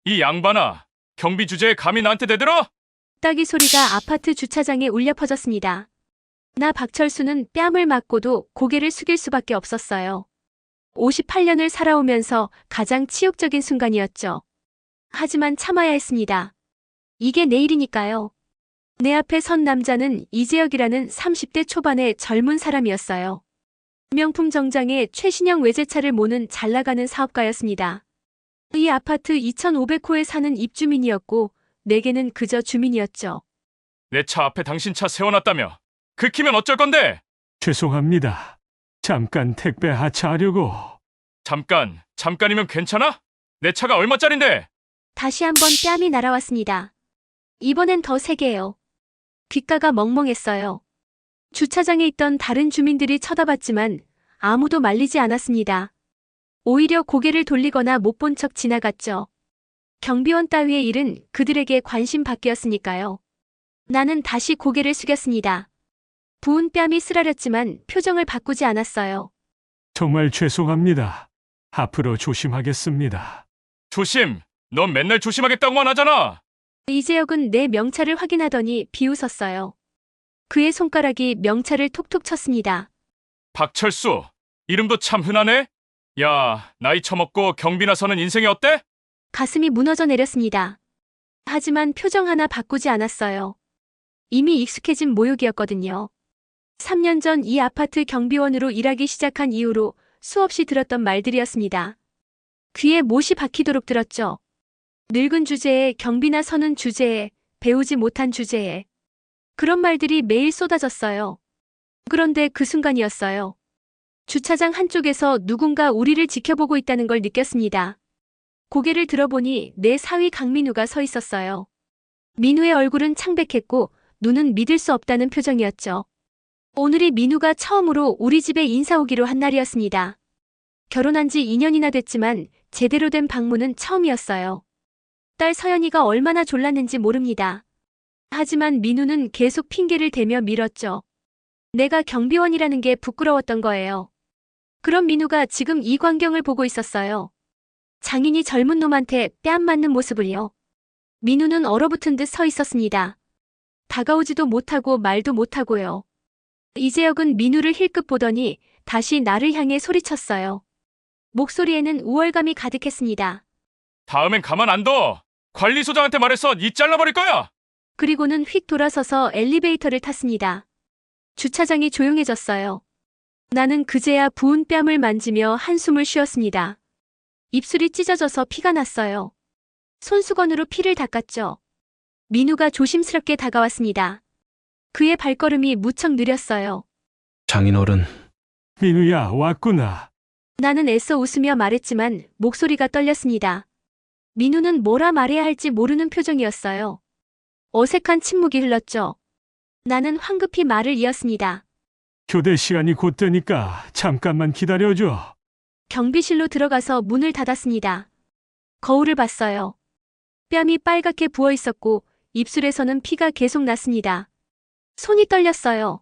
이 양반아, 경비 주제에 감히 나한테 대들어? 딱이 소리가 아파트 주차장에 울려 퍼졌습니다. 나 박철수는 뺨을 맞고도 고개를 숙일 수밖에 없었어요. 58년을 살아오면서 가장 치욕적인 순간이었죠. 하지만 참아야 했습니다. 이게 내일이니까요. 내 앞에 선 남자는 이재혁이라는 30대 초반의 젊은 사람이었어요. 명품 정장에 최신형 외제차를 모는 잘나가는 사업가였습니다. 이 아파트 2500호에 사는 입주민이었고 내게는 그저 주민이었죠. 내 차 앞에 당신 차 세워놨다며. 긁히면 어쩔 건데? 죄송합니다. 잠깐 택배 하차하려고. 잠깐이면 괜찮아? 내 차가 얼마짜린데? 다시 한번 뺨이 날아왔습니다. 이번엔 더 세게요. 귓가가 멍멍했어요. 주차장에 있던 다른 주민들이 쳐다봤지만 아무도 말리지 않았습니다. 오히려 고개를 돌리거나 못 본 척 지나갔죠. 경비원 따위의 일은 그들에게 관심 밖이었으니까요. 나는 다시 고개를 숙였습니다. 부은 뺨이 쓰라렸지만 표정을 바꾸지 않았어요. 정말 죄송합니다. 앞으로 조심하겠습니다. 조심! 넌 맨날 조심하겠다고만 하잖아! 이재혁은 내 명찰을 확인하더니 비웃었어요. 그의 손가락이 명찰을 톡톡 쳤습니다. 박철수, 이름도 참 흔하네? 야, 나이 처먹고 경비나 서는 인생이 어때? 가슴이 무너져 내렸습니다. 하지만 표정 하나 바꾸지 않았어요. 이미 익숙해진 모욕이었거든요. 3년 전 이 아파트 경비원으로 일하기 시작한 이후로 수없이 들었던 말들이었습니다. 귀에 못이 박히도록 들었죠. 늙은 주제에 경비나 서는 주제에 배우지 못한 주제에 그런 말들이 매일 쏟아졌어요. 그런데 그 순간이었어요. 주차장 한쪽에서 누군가 우리를 지켜보고 있다는 걸 느꼈습니다. 고개를 들어보니 내 사위 강민우가 서 있었어요. 민우의 얼굴은 창백했고 눈은 믿을 수 없다는 표정이었죠. 오늘이 민우가 처음으로 우리 집에 인사 오기로 한 날이었습니다. 결혼한 지 2년이나 됐지만 제대로 된 방문은 처음이었어요. 딸 서연이가 얼마나 졸랐는지 모릅니다. 하지만 민우는 계속 핑계를 대며 밀었죠. 내가 경비원이라는 게 부끄러웠던 거예요. 그럼 민우가 지금 이 광경을 보고 있었어요. 장인이 젊은 놈한테 뺨 맞는 모습을요. 민우는 얼어붙은 듯 서 있었습니다. 다가오지도 못하고 말도 못하고요. 이재혁은 민우를 힐끗 보더니 다시 나를 향해 소리쳤어요. 목소리에는 우월감이 가득했습니다. 다음엔 가만 안 둬! 관리소장한테 말해서 니 잘라버릴 거야! 그리고는 휙 돌아서서 엘리베이터를 탔습니다. 주차장이 조용해졌어요. 나는 그제야 부은 뺨을 만지며 한숨을 쉬었습니다. 입술이 찢어져서 피가 났어요. 손수건으로 피를 닦았죠. 민우가 조심스럽게 다가왔습니다. 그의 발걸음이 무척 느렸어요. 장인어른, 민우야, 왔구나. 나는 애써 웃으며 말했지만 목소리가 떨렸습니다. 민우는 뭐라 말해야 할지 모르는 표정이었어요. 어색한 침묵이 흘렀죠. 나는 황급히 말을 이었습니다. 교대 시간이 곧 되니까 잠깐만 기다려줘. 경비실로 들어가서 문을 닫았습니다. 거울을 봤어요. 뺨이 빨갛게 부어 있었고 입술에서는 피가 계속 났습니다. 손이 떨렸어요.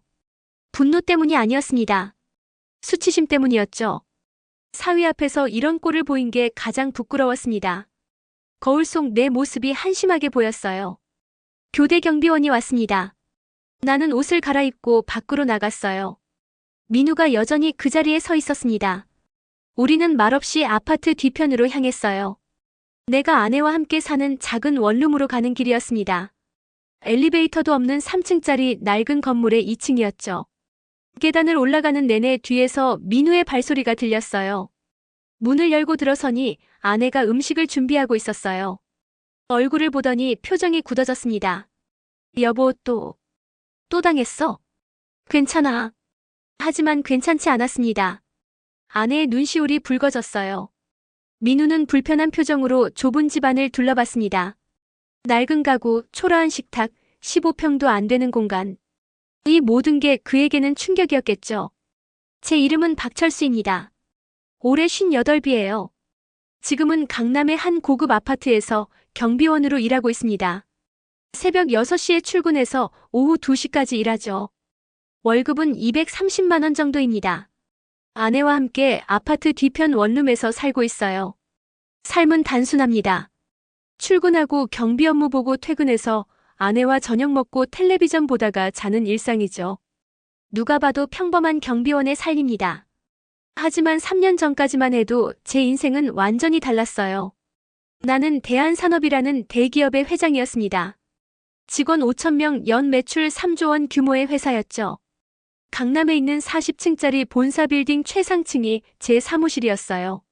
분노 때문이 아니었습니다. 수치심 때문이었죠. 사위 앞에서 이런 꼴을 보인 게 가장 부끄러웠습니다. 거울 속 내 모습이 한심하게 보였어요. 교대 경비원이 왔습니다. 나는 옷을 갈아입고 밖으로 나갔어요. 민우가 여전히 그 자리에 서 있었습니다. 우리는 말없이 아파트 뒤편으로 향했어요. 내가 아내와 함께 사는 작은 원룸으로 가는 길이었습니다. 엘리베이터도 없는 3층짜리 낡은 건물의 2층이었죠. 계단을 올라가는 내내 뒤에서 민우의 발소리가 들렸어요. 문을 열고 들어서니 아내가 음식을 준비하고 있었어요. 얼굴을 보더니 표정이 굳어졌습니다. 여보, 또 당했어? 괜찮아. 하지만 괜찮지 않았습니다. 아내의 눈시울이 붉어졌어요. 민우는 불편한 표정으로 좁은 집안을 둘러봤습니다. 낡은 가구, 초라한 식탁, 15평도 안 되는 공간. 이 모든 게 그에게는 충격이었겠죠. 제 이름은 박철수입니다. 올해 58이에요. 지금은 강남의 한 고급 아파트에서 경비원으로 일하고 있습니다. 새벽 6시에 출근해서 오후 2시까지 일하죠. 월급은 230만 원 정도입니다. 아내와 함께 아파트 뒤편 원룸에서 살고 있어요. 삶은 단순합니다. 출근하고 경비 업무 보고 퇴근해서 아내와 저녁 먹고 텔레비전 보다가 자는 일상이죠. 누가 봐도 평범한 경비원의 삶입니다. 하지만 3년 전까지만 해도 제 인생은 완전히 달랐어요. 나는 대한산업이라는 대기업의 회장이었습니다. 직원 5,000명, 연 매출 3조 원 규모의 회사였죠. 강남에 있는 40층짜리 본사 빌딩 최상층이 제 사무실이었어요.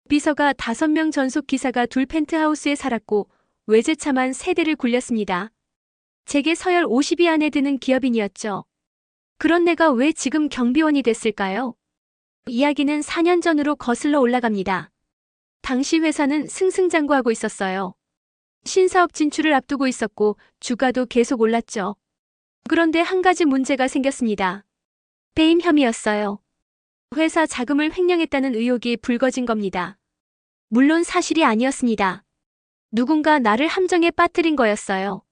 비서가 5명, 전속 기사가 2 펜트하우스에 살았고 외제차만 3대를 굴렸습니다. 제게 서열 50위 안에 드는 기업인이었죠. 그런 내가 왜 지금 경비원이 됐을까요? 이야기는 4년 전으로 거슬러 올라갑니다. 당시 회사는 승승장구하고 있었어요. 신사업 진출을 앞두고 있었고 주가도 계속 올랐죠. 그런데 한 가지 문제가 생겼습니다. 배임 혐의였어요. 회사 자금을 횡령했다는 의혹이 불거진 겁니다. 물론 사실이 아니었습니다. 누군가 나를 함정에 빠뜨린 거였어요.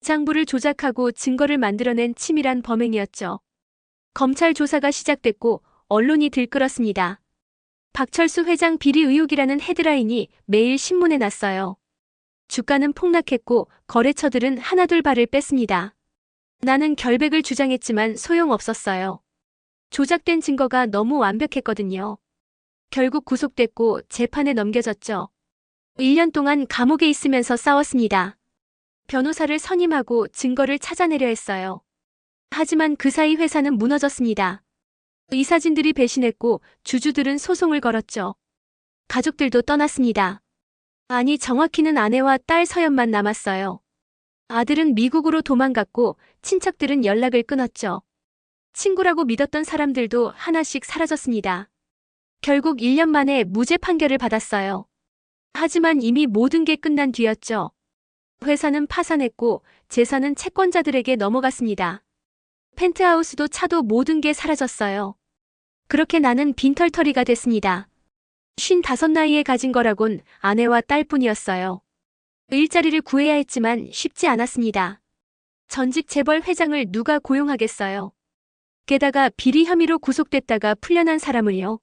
장부를 조작하고 증거를 만들어낸 치밀한 범행이었죠. 검찰 조사가 시작됐고 언론이 들끓었습니다. 박철수 회장 비리 의혹이라는 헤드라인이 매일 신문에 났어요. 주가는 폭락했고 거래처들은 하나둘 발을 뺐습니다. 나는 결백을 주장했지만 소용없었어요. 조작된 증거가 너무 완벽했거든요. 결국 구속됐고 재판에 넘겨졌죠. 1년 동안 감옥에 있으면서 싸웠습니다. 변호사를 선임하고 증거를 찾아내려 했어요. 하지만 그 사이 회사는 무너졌습니다. 이사진들이 배신했고 주주들은 소송을 걸었죠. 가족들도 떠났습니다. 아니, 정확히는 아내와 딸 서연만 남았어요. 아들은 미국으로 도망갔고 친척들은 연락을 끊었죠. 친구라고 믿었던 사람들도 하나씩 사라졌습니다. 결국 1년 만에 무죄 판결을 받았어요. 하지만 이미 모든 게 끝난 뒤였죠. 회사는 파산했고 재산은 채권자들에게 넘어갔습니다. 펜트하우스도 차도 모든 게 사라졌어요. 그렇게 나는 빈털터리가 됐습니다. 55 나이에 가진 거라곤 아내와 딸뿐이었어요. 일자리를 구해야 했지만 쉽지 않았습니다. 전직 재벌 회장을 누가 고용하겠어요. 게다가 비리 혐의로 구속됐다가 풀려난 사람을요.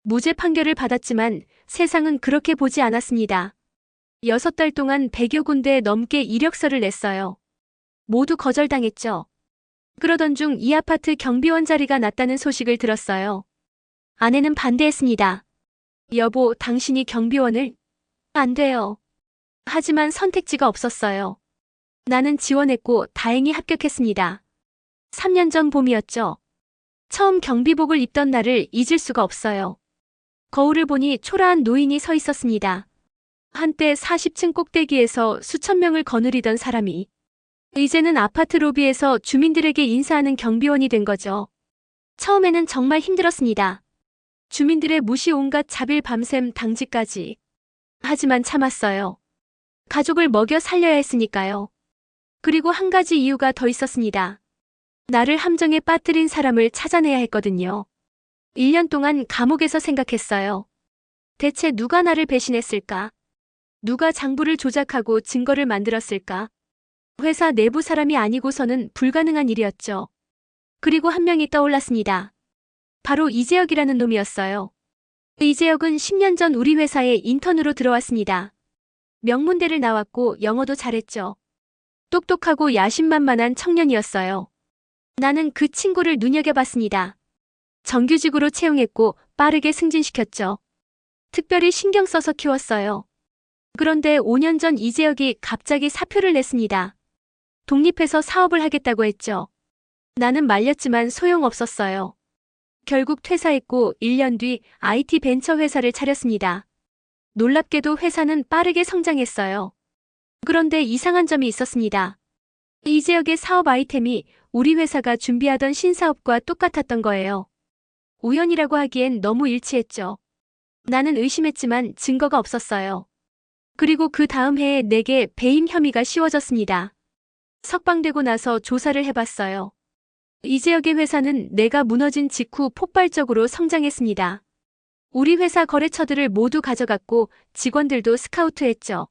무죄 판결을 받았지만 세상은 그렇게 보지 않았습니다. 6달 동안 100여 군데 넘게 이력서를 냈어요. 모두 거절당했죠. 그러던 중 이 아파트 경비원 자리가 났다는 소식을 들었어요. 아내는 반대했습니다. 여보, 당신이 경비원을? 안 돼요. 하지만 선택지가 없었어요. 나는 지원했고 다행히 합격했습니다. 3년 전 봄이었죠. 처음 경비복을 입던 날을 잊을 수가 없어요. 거울을 보니 초라한 노인이 서 있었습니다. 한때 40층 꼭대기에서 수천 명을 거느리던 사람이 이제는 아파트 로비에서 주민들에게 인사하는 경비원이 된 거죠. 처음에는 정말 힘들었습니다. 주민들의 무시 온갖 자빌 밤샘 당직까지. 하지만 참았어요. 가족을 먹여 살려야 했으니까요. 그리고 한 가지 이유가 더 있었습니다. 나를 함정에 빠뜨린 사람을 찾아내야 했거든요. 1년 동안 감옥에서 생각했어요. 대체 누가 나를 배신했을까? 누가 장부를 조작하고 증거를 만들었을까? 회사 내부 사람이 아니고서는 불가능한 일이었죠. 그리고 한 명이 떠올랐습니다. 바로 이재혁이라는 놈이었어요. 이재혁은 10년 전 우리 회사에 인턴으로 들어왔습니다. 명문대를 나왔고 영어도 잘했죠. 똑똑하고 야심만만한 청년이었어요. 나는 그 친구를 눈여겨봤습니다. 정규직으로 채용했고 빠르게 승진시켰죠. 특별히 신경 써서 키웠어요. 그런데 5년 전 이재혁이 갑자기 사표를 냈습니다. 독립해서 사업을 하겠다고 했죠. 나는 말렸지만 소용없었어요. 결국 퇴사했고 1년 뒤 IT 벤처 회사를 차렸습니다. 놀랍게도 회사는 빠르게 성장했어요. 그런데 이상한 점이 있었습니다. 이재혁의 사업 아이템이 우리 회사가 준비하던 신사업과 똑같았던 거예요. 우연이라고 하기엔 너무 일치했죠. 나는 의심했지만 증거가 없었어요. 그리고 그 다음 해에 내게 배임 혐의가 씌워졌습니다. 석방되고 나서 조사를 해봤어요. 이재혁의 회사는 내가 무너진 직후 폭발적으로 성장했습니다. 우리 회사 거래처들을 모두 가져갔고 직원들도 스카우트했죠.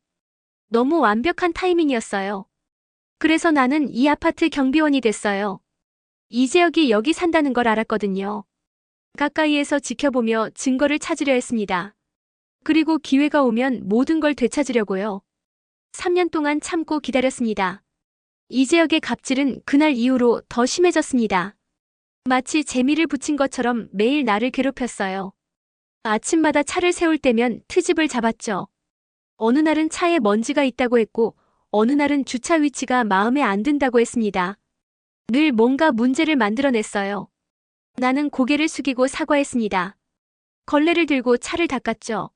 너무 완벽한 타이밍이었어요. 그래서 나는 이 아파트 경비원이 됐어요. 이재혁이 여기 산다는 걸 알았거든요. 가까이에서 지켜보며 증거를 찾으려 했습니다. 그리고 기회가 오면 모든 걸 되찾으려고요. 3년 동안 참고 기다렸습니다. 이재혁의 갑질은 그날 이후로 더 심해졌습니다. 마치 재미를 붙인 것처럼 매일 나를 괴롭혔어요. 아침마다 차를 세울 때면 트집을 잡았죠. 어느 날은 차에 먼지가 있다고 했고, 어느 날은 주차 위치가 마음에 안 든다고 했습니다. 늘 뭔가 문제를 만들어냈어요. 나는 고개를 숙이고 사과했습니다. 걸레를 들고 차를 닦았죠.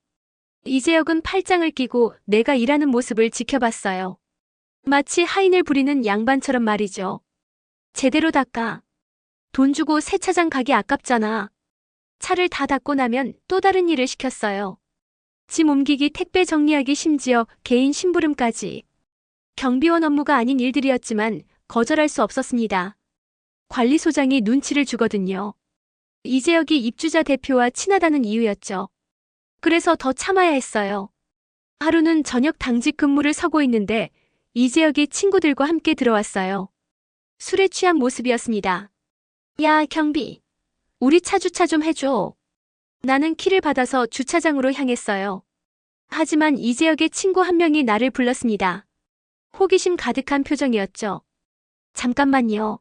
이재혁은 팔짱을 끼고 내가 일하는 모습을 지켜봤어요. 마치 하인을 부리는 양반처럼 말이죠. 제대로 닦아. 돈 주고 세차장 가기 아깝잖아. 차를 다 닦고 나면 또 다른 일을 시켰어요. 짐 옮기기, 택배 정리하기, 심지어 개인 심부름까지. 경비원 업무가 아닌 일들이었지만 거절할 수 없었습니다. 관리소장이 눈치를 주거든요. 이재혁이 입주자 대표와 친하다는 이유였죠. 그래서 더 참아야 했어요. 하루는 저녁 당직 근무를 서고 있는데 이재혁이 친구들과 함께 들어왔어요. 술에 취한 모습이었습니다. 야, 경비. 우리 차 주차 좀 해줘. 나는 키를 받아서 주차장으로 향했어요. 하지만 이재혁의 친구 한 명이 나를 불렀습니다. 호기심 가득한 표정이었죠. 잠깐만요.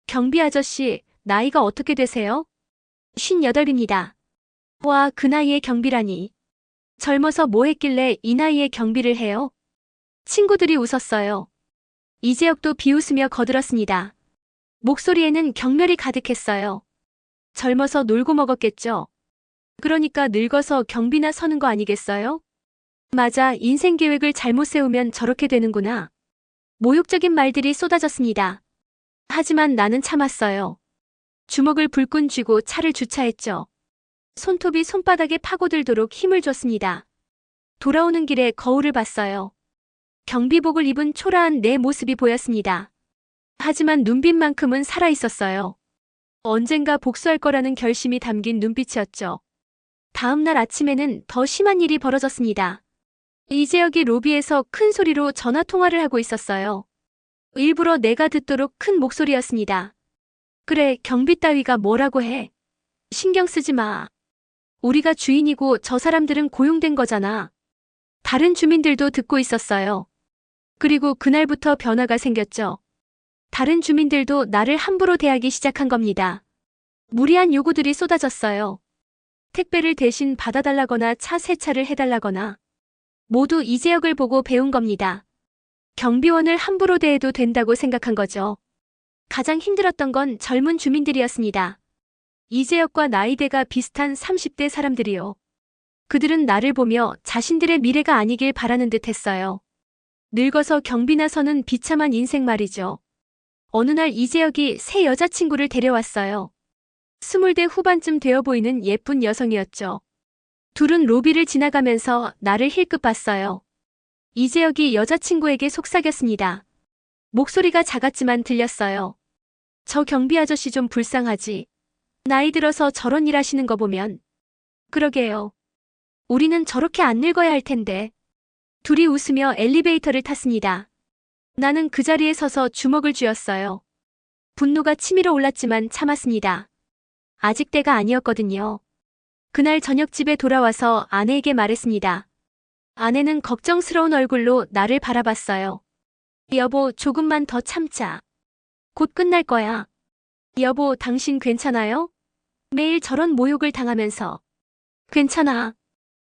경비 아저씨, 나이가 어떻게 되세요? 58입니다. 와, 그 나이에 경비라니. 젊어서 뭐 했길래 이 나이에 경비를 해요? 친구들이 웃었어요. 이재혁도 비웃으며 거들었습니다. 목소리에는 경멸이 가득했어요. 젊어서 놀고 먹었겠죠. 그러니까 늙어서 경비나 서는 거 아니겠어요? 맞아, 인생 계획을 잘못 세우면 저렇게 되는구나. 모욕적인 말들이 쏟아졌습니다. 하지만 나는 참았어요. 주먹을 불끈 쥐고 차를 주차했죠. 손톱이 손바닥에 파고들도록 힘을 줬습니다. 돌아오는 길에 거울을 봤어요. 경비복을 입은 초라한 내 모습이 보였습니다. 하지만 눈빛만큼은 살아있었어요. 언젠가 복수할 거라는 결심이 담긴 눈빛이었죠. 다음 날 아침에는 더 심한 일이 벌어졌습니다. 이재혁이 로비에서 큰 소리로 전화 통화를 하고 있었어요. 일부러 내가 듣도록 큰 목소리였습니다. 그래, 경비 따위가 뭐라고 해. 신경 쓰지 마. 우리가 주인이고 저 사람들은 고용된 거잖아. 다른 주민들도 듣고 있었어요. 그리고 그날부터 변화가 생겼죠. 다른 주민들도 나를 함부로 대하기 시작한 겁니다. 무리한 요구들이 쏟아졌어요. 택배를 대신 받아달라거나 차 세차를 해달라거나. 모두 이재혁을 보고 배운 겁니다. 경비원을 함부로 대해도 된다고 생각한 거죠. 가장 힘들었던 건 젊은 주민들이었습니다. 이재혁과 나이대가 비슷한 30대 사람들이요. 그들은 나를 보며 자신들의 미래가 아니길 바라는 듯 했어요. 늙어서 경비나 서는 비참한 인생 말이죠. 어느 날 이재혁이 새 여자친구를 데려왔어요. 20대 후반쯤 되어 보이는 예쁜 여성이었죠. 둘은 로비를 지나가면서 나를 힐끗 봤어요. 이재혁이 여자친구에게 속삭였습니다. 목소리가 작았지만 들렸어요. 저 경비 아저씨 좀 불쌍하지. 나이 들어서 저런 일 하시는 거 보면. 그러게요. 우리는 저렇게 안 늙어야 할 텐데. 둘이 웃으며 엘리베이터를 탔습니다. 나는 그 자리에 서서 주먹을 쥐었어요. 분노가 치밀어 올랐지만 참았습니다. 아직 때가 아니었거든요. 그날 저녁 집에 돌아와서 아내에게 말했습니다. 아내는 걱정스러운 얼굴로 나를 바라봤어요. 여보, 조금만 더 참자. 곧 끝날 거야. 여보, 당신 괜찮아요? 매일 저런 모욕을 당하면서. 괜찮아.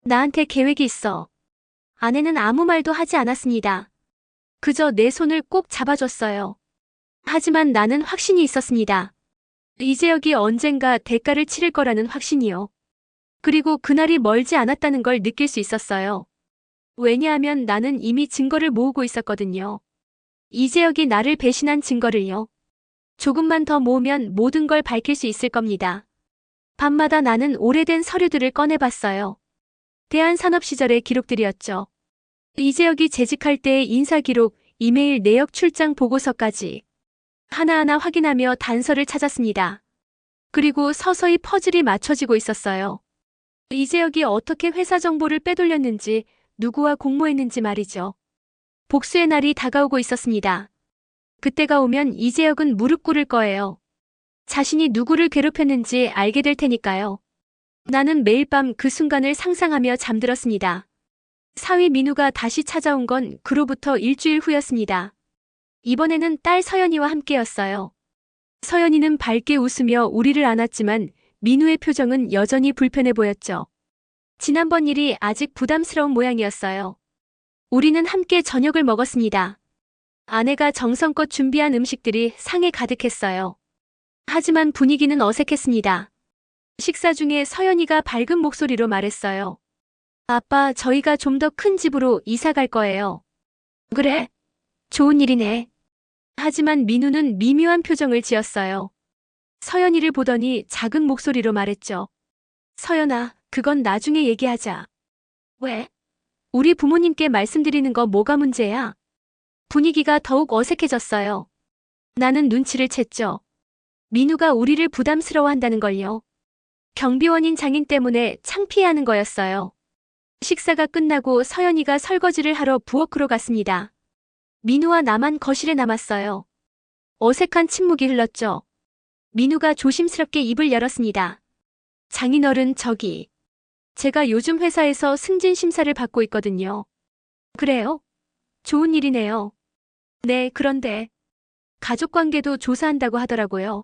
나한테 계획이 있어. 아내는 아무 말도 하지 않았습니다. 그저 내 손을 꼭 잡아줬어요. 하지만 나는 확신이 있었습니다. 이재혁이 언젠가 대가를 치를 거라는 확신이요. 그리고 그날이 멀지 않았다는 걸 느낄 수 있었어요. 왜냐하면 나는 이미 증거를 모으고 있었거든요. 이재혁이 나를 배신한 증거를요. 조금만 더 모으면 모든 걸 밝힐 수 있을 겁니다. 밤마다 나는 오래된 서류들을 꺼내봤어요. 대한산업 시절의 기록들이었죠. 이재혁이 재직할 때의 인사기록, 이메일 내역 출장 보고서까지 하나하나 확인하며 단서를 찾았습니다. 그리고 서서히 퍼즐이 맞춰지고 있었어요. 이재혁이 어떻게 회사 정보를 빼돌렸는지, 누구와 공모했는지 말이죠. 복수의 날이 다가오고 있었습니다. 그때가 오면 이재혁은 무릎 꿇을 거예요. 자신이 누구를 괴롭혔는지 알게 될 테니까요. 나는 매일 밤 그 순간을 상상하며 잠들었습니다. 사위 민우가 다시 찾아온 건 그로부터 일주일 후였습니다. 이번에는 딸 서연이와 함께였어요. 서연이는 밝게 웃으며 우리를 안았지만 민우의 표정은 여전히 불편해 보였죠. 지난번 일이 아직 부담스러운 모양이었어요. 우리는 함께 저녁을 먹었습니다. 아내가 정성껏 준비한 음식들이 상에 가득했어요. 하지만 분위기는 어색했습니다. 식사 중에 서연이가 밝은 목소리로 말했어요. 아빠, 저희가 좀 더 큰 집으로 이사 갈 거예요. 그래? 좋은 일이네. 하지만 민우는 미묘한 표정을 지었어요. 서연이를 보더니 작은 목소리로 말했죠. 서연아, 그건 나중에 얘기하자. 왜? 우리 부모님께 말씀드리는 거 뭐가 문제야? 분위기가 더욱 어색해졌어요. 나는 눈치를 챘죠. 민우가 우리를 부담스러워한다는 걸요. 경비원인 장인 때문에 창피해하는 거였어요. 식사가 끝나고 서연이가 설거지를 하러 부엌으로 갔습니다. 민우와 나만 거실에 남았어요. 어색한 침묵이 흘렀죠. 민우가 조심스럽게 입을 열었습니다. 장인어른, 저기. 제가 요즘 회사에서 승진 심사를 받고 있거든요. 그래요? 좋은 일이네요. 네, 그런데 가족관계도 조사한다고 하더라고요.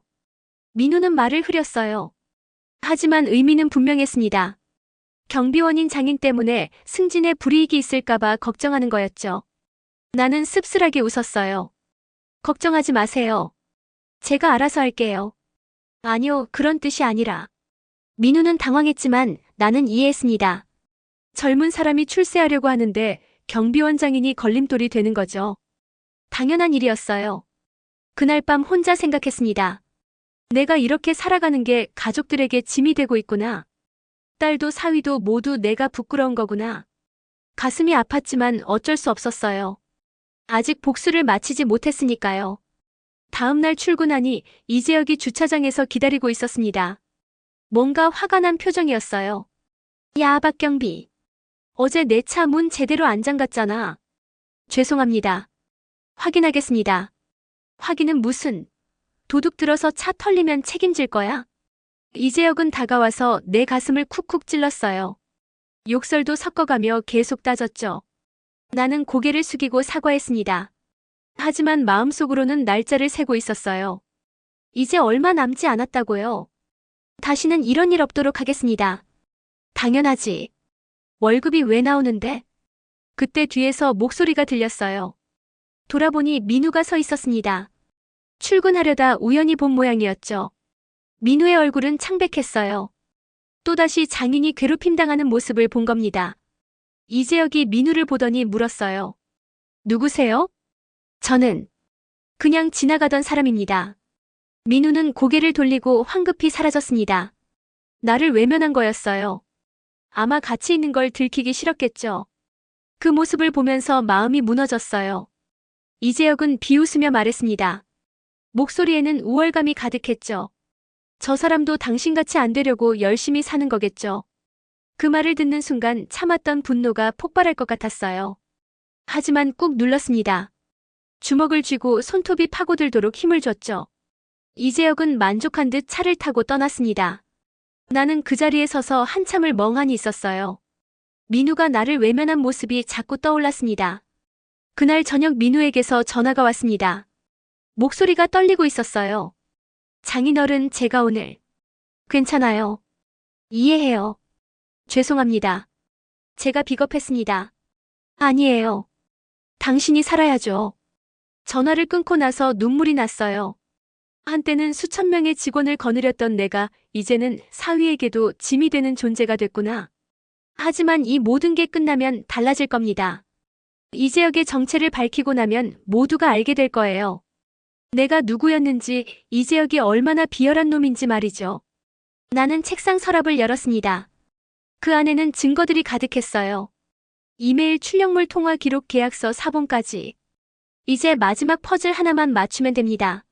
민우는 말을 흐렸어요. 하지만 의미는 분명했습니다. 경비원인 장인 때문에 승진에 불이익이 있을까봐 걱정하는 거였죠. 나는 씁쓸하게 웃었어요. 걱정하지 마세요. 제가 알아서 할게요. 아니요, 그런 뜻이 아니라. 민우는 당황했지만 나는 이해했습니다. 젊은 사람이 출세하려고 하는데 경비원 장인이 걸림돌이 되는 거죠. 당연한 일이었어요. 그날 밤 혼자 생각했습니다. 내가 이렇게 살아가는 게 가족들에게 짐이 되고 있구나. 딸도 사위도 모두 내가 부끄러운 거구나. 가슴이 아팠지만 어쩔 수 없었어요. 아직 복수를 마치지 못했으니까요. 다음날 출근하니 이재혁이 주차장에서 기다리고 있었습니다. 뭔가 화가 난 표정이었어요. 야, 박경비. 어제 내 차 문 제대로 안 잠갔잖아. 죄송합니다. 확인하겠습니다. 확인은 무슨? 도둑 들어서 차 털리면 책임질 거야? 이재혁은 다가와서 내 가슴을 쿡쿡 찔렀어요. 욕설도 섞어가며 계속 따졌죠. 나는 고개를 숙이고 사과했습니다. 하지만 마음속으로는 날짜를 세고 있었어요. 이제 얼마 남지 않았다고요. 다시는 이런 일 없도록 하겠습니다. 당연하지. 월급이 왜 나오는데? 그때 뒤에서 목소리가 들렸어요. 돌아보니 민우가 서 있었습니다. 출근하려다 우연히 본 모양이었죠. 민우의 얼굴은 창백했어요. 또다시 장인이 괴롭힘당하는 모습을 본 겁니다. 이재혁이 민우를 보더니 물었어요. 누구세요? 저는 그냥 지나가던 사람입니다. 민우는 고개를 돌리고 황급히 사라졌습니다. 나를 외면한 거였어요. 아마 같이 있는 걸 들키기 싫었겠죠. 그 모습을 보면서 마음이 무너졌어요. 이재혁은 비웃으며 말했습니다. 목소리에는 우월감이 가득했죠. 저 사람도 당신같이 안 되려고 열심히 사는 거겠죠. 그 말을 듣는 순간 참았던 분노가 폭발할 것 같았어요. 하지만 꾹 눌렀습니다. 주먹을 쥐고 손톱이 파고들도록 힘을 줬죠. 이재혁은 만족한 듯 차를 타고 떠났습니다. 나는 그 자리에 서서 한참을 멍하니 있었어요. 민우가 나를 외면한 모습이 자꾸 떠올랐습니다. 그날 저녁 민우에게서 전화가 왔습니다. 목소리가 떨리고 있었어요. 장인어른, 제가 오늘 괜찮아요. 이해해요. 죄송합니다. 제가 비겁했습니다. 아니에요. 당신이 살아야죠. 전화를 끊고 나서 눈물이 났어요. 한때는 수천 명의 직원을 거느렸던 내가 이제는 사위에게도 짐이 되는 존재가 됐구나. 하지만 이 모든 게 끝나면 달라질 겁니다. 이재혁의 정체를 밝히고 나면 모두가 알게 될 거예요. 내가 누구였는지, 이재혁이 얼마나 비열한 놈인지 말이죠. 나는 책상 서랍을 열었습니다. 그 안에는 증거들이 가득했어요. 이메일 출력물 통화 기록 계약서 사본까지. 이제 마지막 퍼즐 하나만 맞추면 됩니다.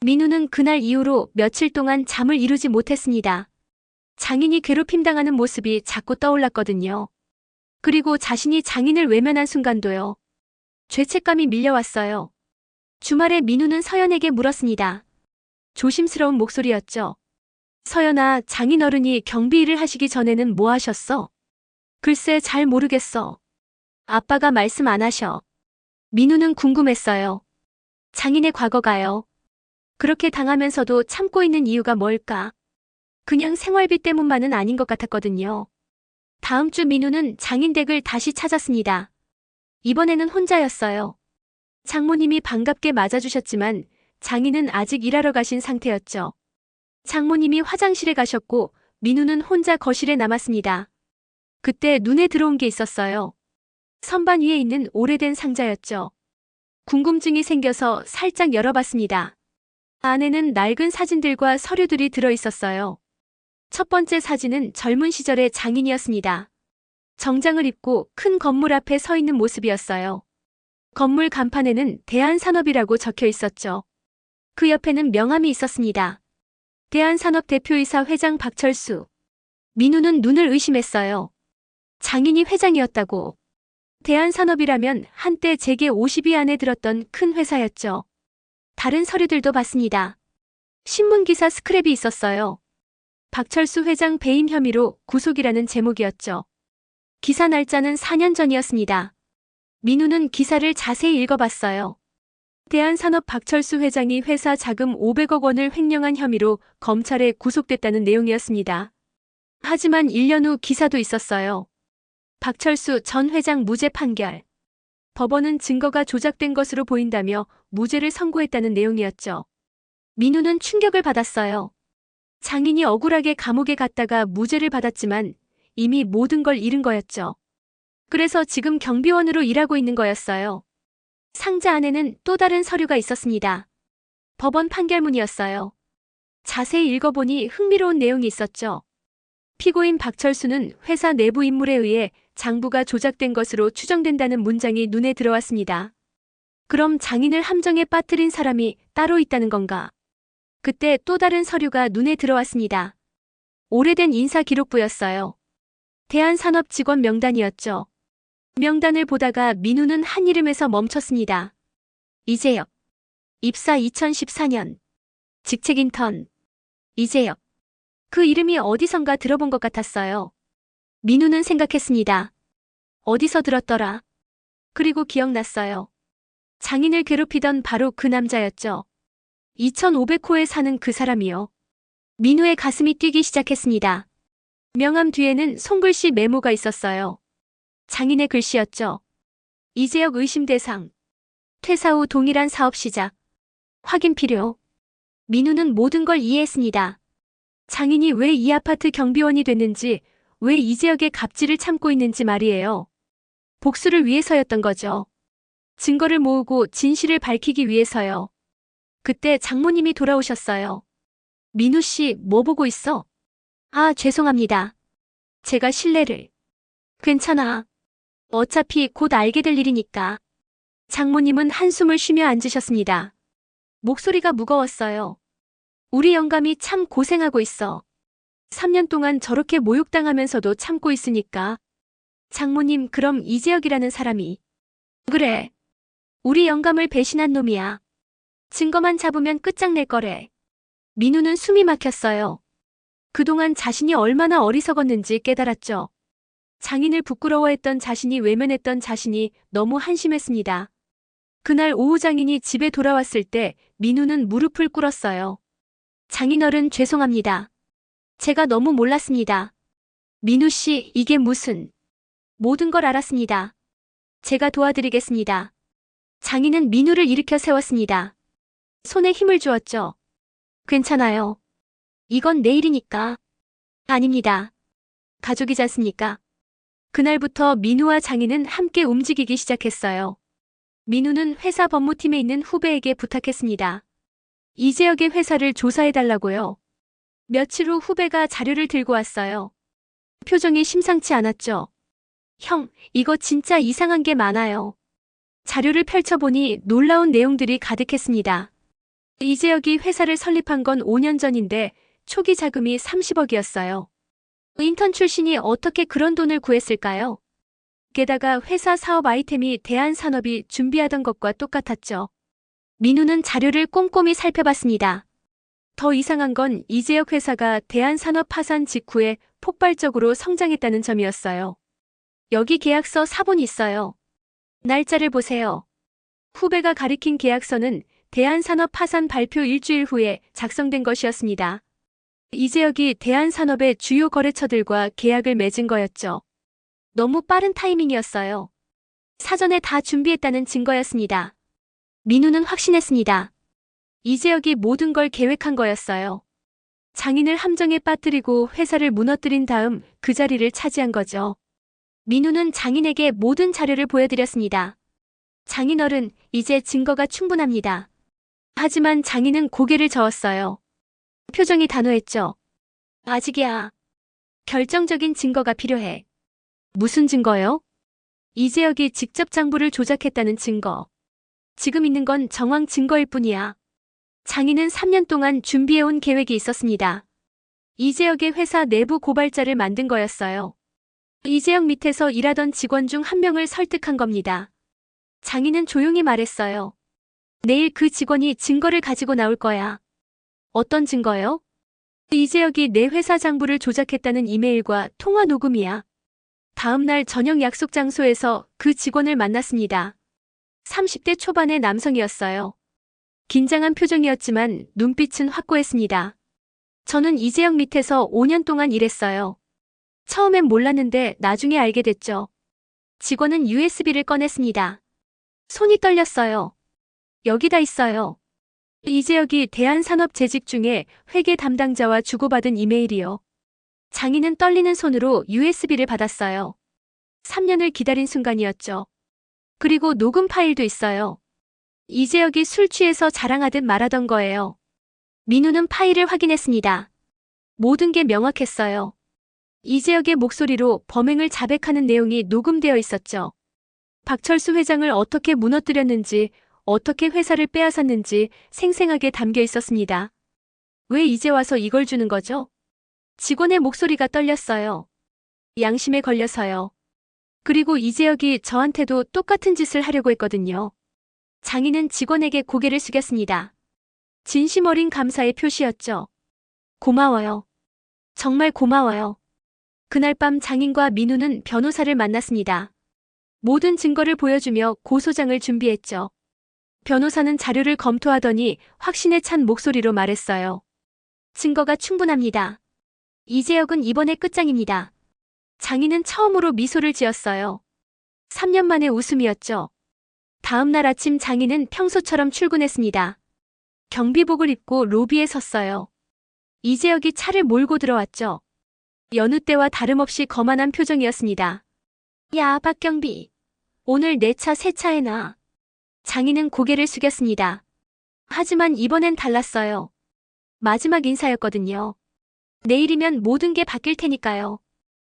민우는 그날 이후로 며칠 동안 잠을 이루지 못했습니다. 장인이 괴롭힘당하는 모습이 자꾸 떠올랐거든요. 그리고 자신이 장인을 외면한 순간도요. 죄책감이 밀려왔어요. 주말에 민우는 서연에게 물었습니다. 조심스러운 목소리였죠. 서연아, 장인어른이 경비 일을 하시기 전에는 뭐 하셨어? 글쎄, 잘 모르겠어. 아빠가 말씀 안 하셔. 민우는 궁금했어요. 장인의 과거가요. 그렇게 당하면서도 참고 있는 이유가 뭘까? 그냥 생활비 때문만은 아닌 것 같았거든요. 다음 주 민우는 장인 댁을 다시 찾았습니다. 이번에는 혼자였어요. 장모님이 반갑게 맞아주셨지만 장인은 아직 일하러 가신 상태였죠. 장모님이 화장실에 가셨고 민우는 혼자 거실에 남았습니다. 그때 눈에 들어온 게 있었어요. 선반 위에 있는 오래된 상자였죠. 궁금증이 생겨서 살짝 열어봤습니다. 안에는 낡은 사진들과 서류들이 들어있었어요. 첫 번째 사진은 젊은 시절의 장인이었습니다. 정장을 입고 큰 건물 앞에 서 있는 모습이었어요. 건물 간판에는 대한산업이라고 적혀 있었죠. 그 옆에는 명함이 있었습니다. 대한산업 대표이사 회장 박철수. 민우는 눈을 의심했어요. 장인이 회장이었다고. 대한산업이라면 한때 재계 50위 안에 들었던 큰 회사였죠. 다른 서류들도 봤습니다. 신문기사 스크랩이 있었어요. 박철수 회장 배임 혐의로 구속이라는 제목이었죠. 기사 날짜는 4년 전이었습니다. 민우는 기사를 자세히 읽어봤어요. 대한산업 박철수 회장이 회사 자금 500억 원을 횡령한 혐의로 검찰에 구속됐다는 내용이었습니다. 하지만 1년 후 기사도 있었어요. 박철수 전 회장 무죄 판결. 법원은 증거가 조작된 것으로 보인다며 무죄를 선고했다는 내용이었죠. 민우는 충격을 받았어요. 장인이 억울하게 감옥에 갔다가 무죄를 받았지만 이미 모든 걸 잃은 거였죠. 그래서 지금 경비원으로 일하고 있는 거였어요. 상자 안에는 또 다른 서류가 있었습니다. 법원 판결문이었어요. 자세히 읽어보니 흥미로운 내용이 있었죠. 피고인 박철수는 회사 내부 인물에 의해 장부가 조작된 것으로 추정된다는 문장이 눈에 들어왔습니다. 그럼 장인을 함정에 빠뜨린 사람이 따로 있다는 건가? 그때 또 다른 서류가 눈에 들어왔습니다. 오래된 인사기록부였어요. 대한산업 직원 명단이었죠. 명단을 보다가 민우는 한 이름에서 멈췄습니다. 이재혁. 입사 2014년. 직책 인턴. 이재혁. 그 이름이 어디선가 들어본 것 같았어요. 민우는 생각했습니다. 어디서 들었더라? 그리고 기억났어요. 장인을 괴롭히던 바로 그 남자였죠. 2500호에 사는 그 사람이요. 민우의 가슴이 뛰기 시작했습니다. 명함 뒤에는 손글씨 메모가 있었어요. 장인의 글씨였죠. 이재혁 의심 대상. 퇴사 후 동일한 사업 시작. 확인 필요. 민우는 모든 걸 이해했습니다. 장인이 왜 이 아파트 경비원이 됐는지, 왜 이재혁의 갑질을 참고 있는지 말이에요. 복수를 위해서였던 거죠. 증거를 모으고 진실을 밝히기 위해서요. 그때 장모님이 돌아오셨어요. 민우 씨, 뭐 보고 있어? 아, 죄송합니다. 제가 실례를. 괜찮아. 어차피 곧 알게 될 일이니까. 장모님은 한숨을 쉬며 앉으셨습니다. 목소리가 무거웠어요. 우리 영감이 참 고생하고 있어. 3년 동안 저렇게 모욕당하면서도 참고 있으니까. 장모님, 그럼 이재혁이라는 사람이. 그래. 우리 영감을 배신한 놈이야. 증거만 잡으면 끝장낼 거래. 민우는 숨이 막혔어요. 그동안 자신이 얼마나 어리석었는지 깨달았죠. 장인을 부끄러워했던 자신이, 외면했던 자신이 너무 한심했습니다. 그날 오후 장인이 집에 돌아왔을 때 민우는 무릎을 꿇었어요. 장인어른, 죄송합니다. 제가 너무 몰랐습니다. 민우 씨, 이게 무슨... 모든 걸 알았습니다. 제가 도와드리겠습니다. 장인은 민우를 일으켜 세웠습니다. 손에 힘을 주었죠. 괜찮아요. 이건 내 일이니까. 아닙니다. 가족이지 않습니까? 그날부터 민우와 장인은 함께 움직이기 시작했어요. 민우는 회사 법무팀에 있는 후배에게 부탁했습니다. 이재혁의 회사를 조사해달라고요. 며칠 후 후배가 자료를 들고 왔어요. 표정이 심상치 않았죠. 형, 이거 진짜 이상한 게 많아요. 자료를 펼쳐보니 놀라운 내용들이 가득했습니다. 이재혁이 회사를 설립한 건 5년 전인데 초기 자금이 30억이었어요. 인턴 출신이 어떻게 그런 돈을 구했을까요? 게다가 회사 사업 아이템이 대한산업이 준비하던 것과 똑같았죠. 민우는 자료를 꼼꼼히 살펴봤습니다. 더 이상한 건 이재혁 회사가 대한산업 파산 직후에 폭발적으로 성장했다는 점이었어요. 여기 계약서 사본이 있어요. 날짜를 보세요. 후배가 가리킨 계약서는 대한산업 파산 발표 일주일 후에 작성된 것이었습니다. 이재혁이 대한산업의 주요 거래처들과 계약을 맺은 거였죠. 너무 빠른 타이밍이었어요. 사전에 다 준비했다는 증거였습니다. 민우는 확신했습니다. 이재혁이 모든 걸 계획한 거였어요. 장인을 함정에 빠뜨리고 회사를 무너뜨린 다음 그 자리를 차지한 거죠. 민우는 장인에게 모든 자료를 보여드렸습니다. 장인어른, 이제 증거가 충분합니다. 하지만 장인은 고개를 저었어요. 표정이 단호했죠. 아직이야. 결정적인 증거가 필요해. 무슨 증거요? 이재혁이 직접 장부를 조작했다는 증거. 지금 있는 건 정황 증거일 뿐이야. 장인은 3년 동안 준비해온 계획이 있었습니다. 이재혁의 회사 내부 고발자를 만든 거였어요. 이재혁 밑에서 일하던 직원 중 한 명을 설득한 겁니다. 장인은 조용히 말했어요. 내일 그 직원이 증거를 가지고 나올 거야. 어떤 증거요? 이재혁이 내 회사 장부를 조작했다는 이메일과 통화 녹음이야. 다음 날 저녁 약속 장소에서 그 직원을 만났습니다. 30대 초반의 남성이었어요. 긴장한 표정이었지만 눈빛은 확고했습니다. 저는 이재혁 밑에서 5년 동안 일했어요. 처음엔 몰랐는데 나중에 알게 됐죠. 직원은 USB를 꺼냈습니다. 손이 떨렸어요. 여기다 있어요. 이재혁이 대한산업 재직 중에 회계 담당자와 주고받은 이메일이요. 장인은 떨리는 손으로 USB를 받았어요. 3년을 기다린 순간이었죠. 그리고 녹음 파일도 있어요. 이재혁이 술 취해서 자랑하듯 말하던 거예요. 민우는 파일을 확인했습니다. 모든 게 명확했어요. 이재혁의 목소리로 범행을 자백하는 내용이 녹음되어 있었죠. 박철수 회장을 어떻게 무너뜨렸는지, 어떻게 회사를 빼앗았는지 생생하게 담겨 있었습니다. 왜 이제 와서 이걸 주는 거죠? 직원의 목소리가 떨렸어요. 양심에 걸려서요. 그리고 이재혁이 저한테도 똑같은 짓을 하려고 했거든요. 장인은 직원에게 고개를 숙였습니다. 진심 어린 감사의 표시였죠. 고마워요. 정말 고마워요. 그날 밤 장인과 민우는 변호사를 만났습니다. 모든 증거를 보여주며 고소장을 준비했죠. 변호사는 자료를 검토하더니 확신에 찬 목소리로 말했어요. 증거가 충분합니다. 이재혁은 이번에 끝장입니다. 장인은 처음으로 미소를 지었어요. 3년 만의 웃음이었죠. 다음 날 아침 장인은 평소처럼 출근했습니다. 경비복을 입고 로비에 섰어요. 이재혁이 차를 몰고 들어왔죠. 여느 때와 다름없이 거만한 표정이었습니다. 야, 박경비. 오늘 내 차 새 차에 놔. 장인은 고개를 숙였습니다. 하지만 이번엔 달랐어요. 마지막 인사였거든요. 내일이면 모든 게 바뀔 테니까요.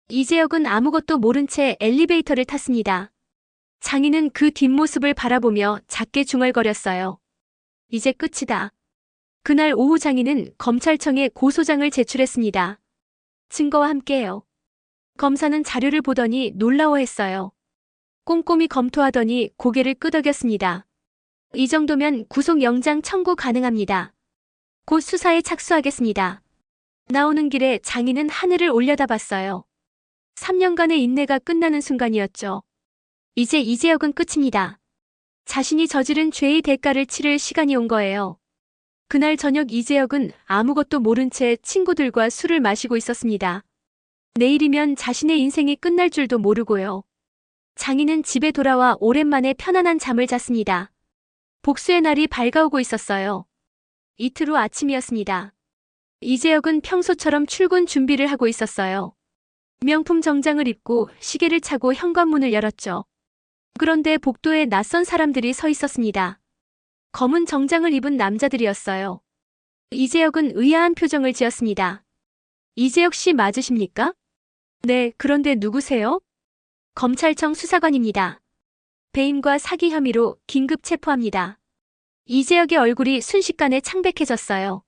이재혁은 아무것도 모른 채 엘리베이터를 탔습니다. 장인은 그 뒷모습을 바라보며 작게 중얼거렸어요. 이제 끝이다. 그날 오후 장인은 검찰청에 고소장을 제출했습니다. 증거와 함께요. 검사는 자료를 보더니 놀라워했어요. 꼼꼼히 검토하더니 고개를 끄덕였습니다. 이 정도면 구속영장 청구 가능합니다. 곧 수사에 착수하겠습니다. 나오는 길에 장인은 하늘을 올려다봤어요. 3년간의 인내가 끝나는 순간이었죠. 이제 이재혁은 끝입니다. 자신이 저지른 죄의 대가를 치를 시간이 온 거예요. 그날 저녁 이재혁은 아무것도 모른 채 친구들과 술을 마시고 있었습니다. 내일이면 자신의 인생이 끝날 줄도 모르고요. 장인은 집에 돌아와 오랜만에 편안한 잠을 잤습니다. 복수의 날이 밝아오고 있었어요. 이틀 후 아침이었습니다. 이재혁은 평소처럼 출근 준비를 하고 있었어요. 명품 정장을 입고 시계를 차고 현관문을 열었죠. 그런데 복도에 낯선 사람들이 서 있었습니다. 검은 정장을 입은 남자들이었어요. 이재혁은 의아한 표정을 지었습니다. 이재혁 씨 맞으십니까? 네, 그런데 누구세요? 검찰청 수사관입니다. 배임과 사기 혐의로 긴급 체포합니다. 이재혁의 얼굴이 순식간에 창백해졌어요.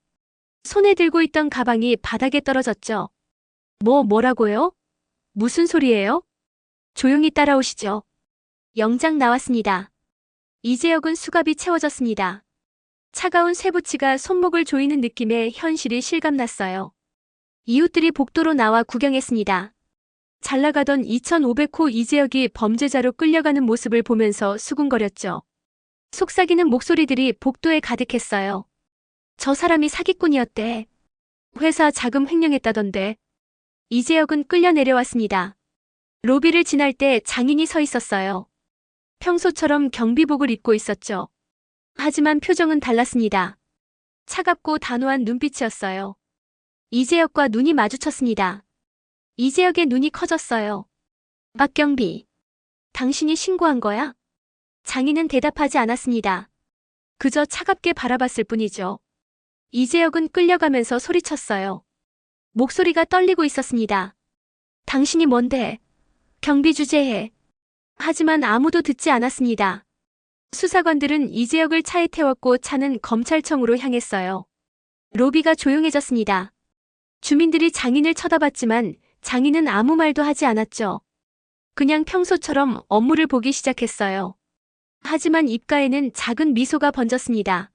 손에 들고 있던 가방이 바닥에 떨어졌죠. 뭐라고요? 무슨 소리예요? 조용히 따라오시죠. 영장 나왔습니다. 이재혁은 수갑이 채워졌습니다. 차가운 쇠붙이가 손목을 조이는 느낌에 현실이 실감났어요. 이웃들이 복도로 나와 구경했습니다. 잘 나가던 2500호 이재혁이 범죄자로 끌려가는 모습을 보면서 수군거렸죠. 속삭이는 목소리들이 복도에 가득했어요. 저 사람이 사기꾼이었대. 회사 자금 횡령했다던데. 이재혁은 끌려 내려왔습니다. 로비를 지날 때 장인이 서 있었어요. 평소처럼 경비복을 입고 있었죠. 하지만 표정은 달랐습니다. 차갑고 단호한 눈빛이었어요. 이재혁과 눈이 마주쳤습니다. 이재혁의 눈이 커졌어요. 박경비, 당신이 신고한 거야? 장인은 대답하지 않았습니다. 그저 차갑게 바라봤을 뿐이죠. 이재혁은 끌려가면서 소리쳤어요. 목소리가 떨리고 있었습니다. 당신이 뭔데? 경비 주제해. 하지만 아무도 듣지 않았습니다. 수사관들은 이재혁을 차에 태웠고 차는 검찰청으로 향했어요. 로비가 조용해졌습니다. 주민들이 장인을 쳐다봤지만 장인은 아무 말도 하지 않았죠. 그냥 평소처럼 업무를 보기 시작했어요. 하지만 입가에는 작은 미소가 번졌습니다.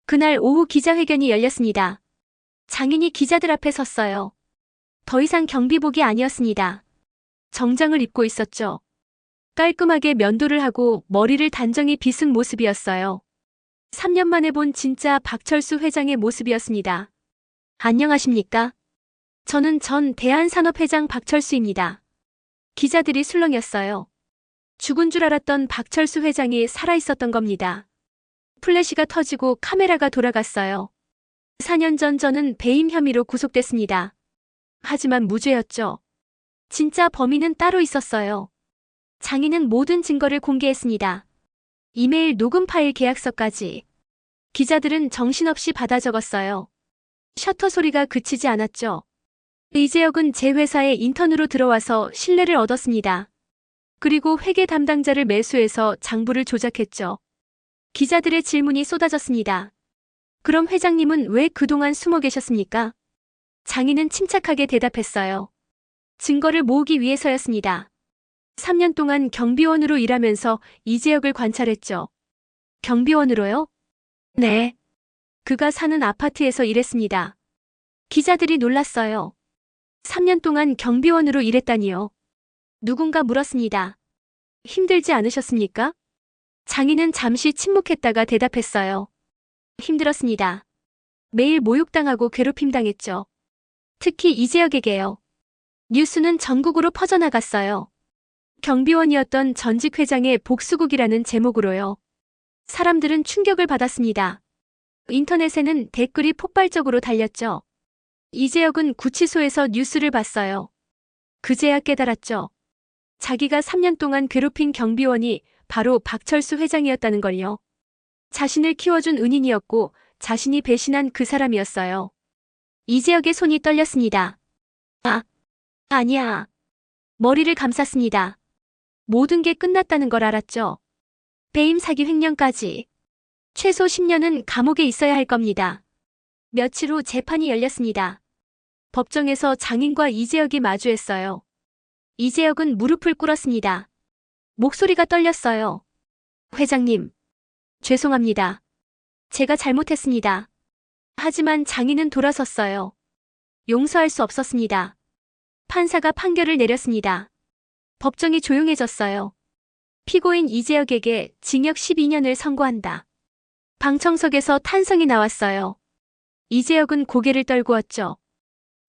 그날 오후 기자회견이 열렸습니다. 장인이 기자들 앞에 섰어요. 더 이상 경비복이 아니었습니다. 정장을 입고 있었죠. 깔끔하게 면도를 하고 머리를 단정히 빗은 모습이었어요. 3년 만에 본 진짜 박철수 회장의 모습이었습니다. 안녕하십니까? 저는 전 대한산업회장 박철수입니다. 기자들이 술렁였어요. 죽은 줄 알았던 박철수 회장이 살아있었던 겁니다. 플래시가 터지고 카메라가 돌아갔어요. 4년 전 저는 배임 혐의로 구속됐습니다. 하지만 무죄였죠. 진짜 범인은 따로 있었어요. 장인은 모든 증거를 공개했습니다. 이메일 녹음 파일 계약서까지. 기자들은 정신없이 받아 적었어요. 셔터 소리가 그치지 않았죠. 이재혁은 제 회사에 인턴으로 들어와서 신뢰를 얻었습니다. 그리고 회계 담당자를 매수해서 장부를 조작했죠. 기자들의 질문이 쏟아졌습니다. 그럼 회장님은 왜 그동안 숨어 계셨습니까? 장인은 침착하게 대답했어요. 증거를 모으기 위해서였습니다. 3년 동안 경비원으로 일하면서 이재혁을 관찰했죠. 경비원으로요? 네. 그가 사는 아파트에서 일했습니다. 기자들이 놀랐어요. 3년 동안 경비원으로 일했다니요. 누군가 물었습니다. 힘들지 않으셨습니까? 장인은 잠시 침묵했다가 대답했어요. 힘들었습니다. 매일 모욕당하고 괴롭힘 당했죠. 특히 이재혁에게요. 뉴스는 전국으로 퍼져나갔어요. 경비원이었던 전직 회장의 복수국이라는 제목으로요. 사람들은 충격을 받았습니다. 인터넷에는 댓글이 폭발적으로 달렸죠. 이재혁은 구치소에서 뉴스를 봤어요. 그제야 깨달았죠. 자기가 3년 동안 괴롭힌 경비원이 바로 박철수 회장이었다는 걸요. 자신을 키워준 은인이었고 자신이 배신한 그 사람이었어요. 이재혁의 손이 떨렸습니다. 아니야. 머리를 감쌌습니다. 모든 게 끝났다는 걸 알았죠. 배임 사기 횡령까지. 최소 10년은 감옥에 있어야 할 겁니다. 며칠 후 재판이 열렸습니다. 법정에서 장인과 이재혁이 마주했어요. 이재혁은 무릎을 꿇었습니다. 목소리가 떨렸어요. 회장님, 죄송합니다. 제가 잘못했습니다. 하지만 장인은 돌아섰어요. 용서할 수 없었습니다. 판사가 판결을 내렸습니다. 법정이 조용해졌어요. 피고인 이재혁에게 징역 12년을 선고한다. 방청석에서 탄성이 나왔어요. 이재혁은 고개를 떨구었죠.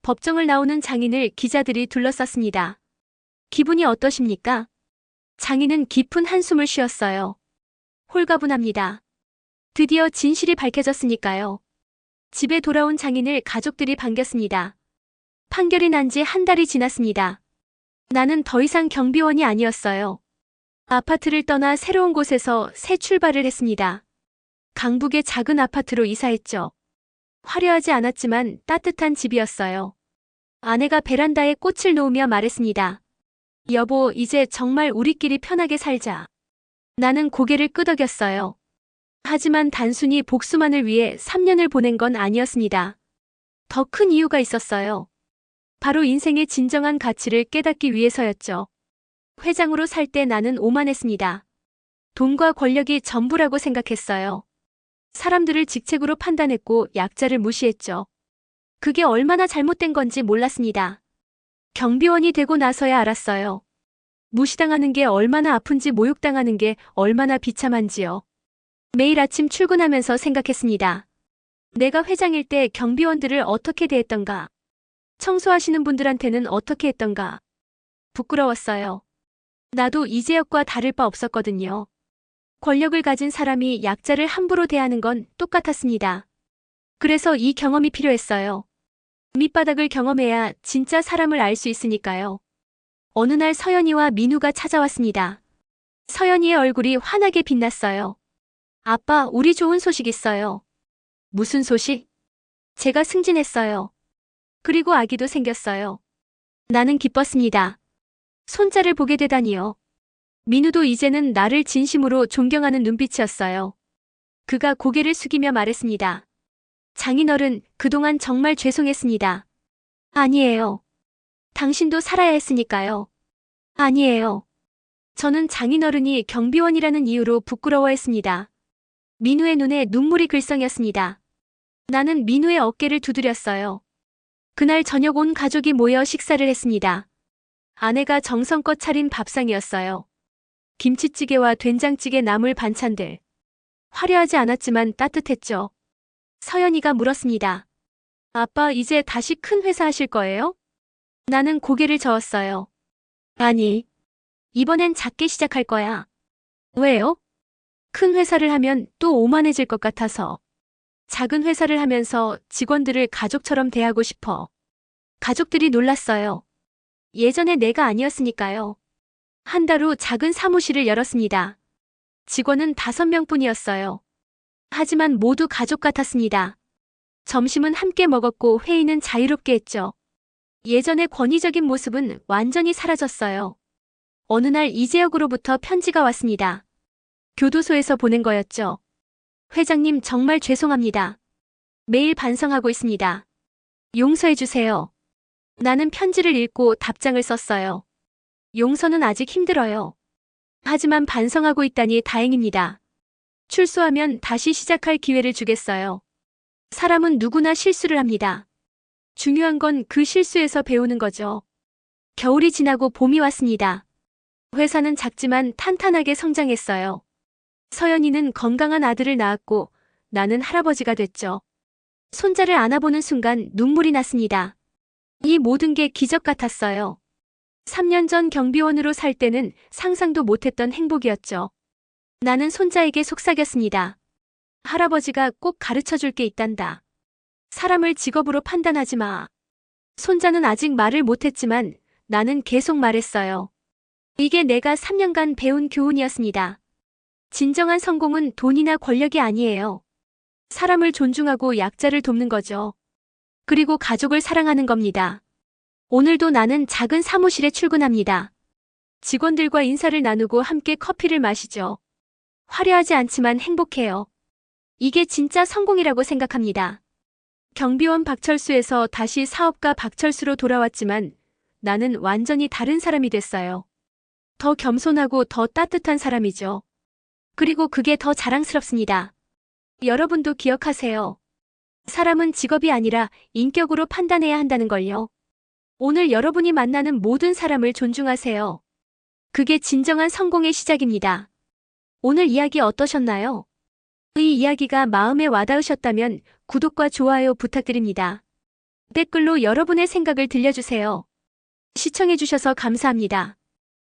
법정을 나오는 장인을 기자들이 둘러쌌습니다. 기분이 어떠십니까? 장인은 깊은 한숨을 쉬었어요. 홀가분합니다. 드디어 진실이 밝혀졌으니까요. 집에 돌아온 장인을 가족들이 반겼습니다. 판결이 난 지 한 달이 지났습니다. 나는 더 이상 경비원이 아니었어요. 아파트를 떠나 새로운 곳에서 새 출발을 했습니다. 강북의 작은 아파트로 이사했죠. 화려하지 않았지만 따뜻한 집이었어요. 아내가 베란다에 꽃을 놓으며 말했습니다. 여보, 이제 정말 우리끼리 편하게 살자. 나는 고개를 끄덕였어요. 하지만 단순히 복수만을 위해 3년을 보낸 건 아니었습니다. 더 큰 이유가 있었어요. 바로 인생의 진정한 가치를 깨닫기 위해서였죠. 회장으로 살 때 나는 오만했습니다. 돈과 권력이 전부라고 생각했어요. 사람들을 직책으로 판단했고 약자를 무시했죠. 그게 얼마나 잘못된 건지 몰랐습니다. 경비원이 되고 나서야 알았어요. 무시당하는 게 얼마나 아픈지 모욕당하는 게 얼마나 비참한지요. 매일 아침 출근하면서 생각했습니다. 내가 회장일 때 경비원들을 어떻게 대했던가? 청소하시는 분들한테는 어떻게 했던가? 부끄러웠어요. 나도 이재혁과 다를 바 없었거든요. 권력을 가진 사람이 약자를 함부로 대하는 건 똑같았습니다. 그래서 이 경험이 필요했어요. 밑바닥을 경험해야 진짜 사람을 알 수 있으니까요. 어느 날 서연이와 민우가 찾아왔습니다. 서연이의 얼굴이 환하게 빛났어요. 아빠, 우리 좋은 소식 있어요. 무슨 소식? 제가 승진했어요. 그리고 아기도 생겼어요. 나는 기뻤습니다. 손자를 보게 되다니요. 민우도 이제는 나를 진심으로 존경하는 눈빛이었어요. 그가 고개를 숙이며 말했습니다. 장인어른, 그동안 정말 죄송했습니다. 아니에요. 당신도 살아야 했으니까요. 아니에요. 저는 장인어른이 경비원이라는 이유로 부끄러워했습니다. 민우의 눈에 눈물이 글썽였습니다. 나는 민우의 어깨를 두드렸어요. 그날 저녁 온 가족이 모여 식사를 했습니다. 아내가 정성껏 차린 밥상이었어요. 김치찌개와 된장찌개 나물 반찬들. 화려하지 않았지만 따뜻했죠. 서연이가 물었습니다. 아빠, 이제 다시 큰 회사 하실 거예요? 나는 고개를 저었어요. 아니, 이번엔 작게 시작할 거야. 왜요? 큰 회사를 하면 또 오만해질 것 같아서. 작은 회사를 하면서 직원들을 가족처럼 대하고 싶어. 가족들이 놀랐어요. 예전에 내가 아니었으니까요. 한 달 후 작은 사무실을 열었습니다. 직원은 5명뿐이었어요. 하지만 모두 가족 같았습니다. 점심은 함께 먹었고 회의는 자유롭게 했죠. 예전의 권위적인 모습은 완전히 사라졌어요. 어느 날 이재혁으로부터 편지가 왔습니다. 교도소에서 보낸 거였죠. 회장님, 정말 죄송합니다. 매일 반성하고 있습니다. 용서해주세요. 나는 편지를 읽고 답장을 썼어요. 용서는 아직 힘들어요. 하지만 반성하고 있다니 다행입니다. 출소하면 다시 시작할 기회를 주겠어요. 사람은 누구나 실수를 합니다. 중요한 건 그 실수에서 배우는 거죠. 겨울이 지나고 봄이 왔습니다. 회사는 작지만 탄탄하게 성장했어요. 서연이는 건강한 아들을 낳았고 나는 할아버지가 됐죠. 손자를 안아보는 순간 눈물이 났습니다. 이 모든 게 기적 같았어요. 3년 전 경비원으로 살 때는 상상도 못했던 행복이었죠. 나는 손자에게 속삭였습니다. 할아버지가 꼭 가르쳐줄 게 있단다. 사람을 직업으로 판단하지 마. 손자는 아직 말을 못했지만 나는 계속 말했어요. 이게 내가 3년간 배운 교훈이었습니다. 진정한 성공은 돈이나 권력이 아니에요. 사람을 존중하고 약자를 돕는 거죠. 그리고 가족을 사랑하는 겁니다. 오늘도 나는 작은 사무실에 출근합니다. 직원들과 인사를 나누고 함께 커피를 마시죠. 화려하지 않지만 행복해요. 이게 진짜 성공이라고 생각합니다. 경비원 박철수에서 다시 사업가 박철수로 돌아왔지만 나는 완전히 다른 사람이 됐어요. 더 겸손하고 더 따뜻한 사람이죠. 그리고 그게 더 자랑스럽습니다. 여러분도 기억하세요. 사람은 직업이 아니라 인격으로 판단해야 한다는 걸요. 오늘 여러분이 만나는 모든 사람을 존중하세요. 그게 진정한 성공의 시작입니다. 오늘 이야기 어떠셨나요? 이 이야기가 마음에 와닿으셨다면 구독과 좋아요 부탁드립니다. 댓글로 여러분의 생각을 들려주세요. 시청해주셔서 감사합니다.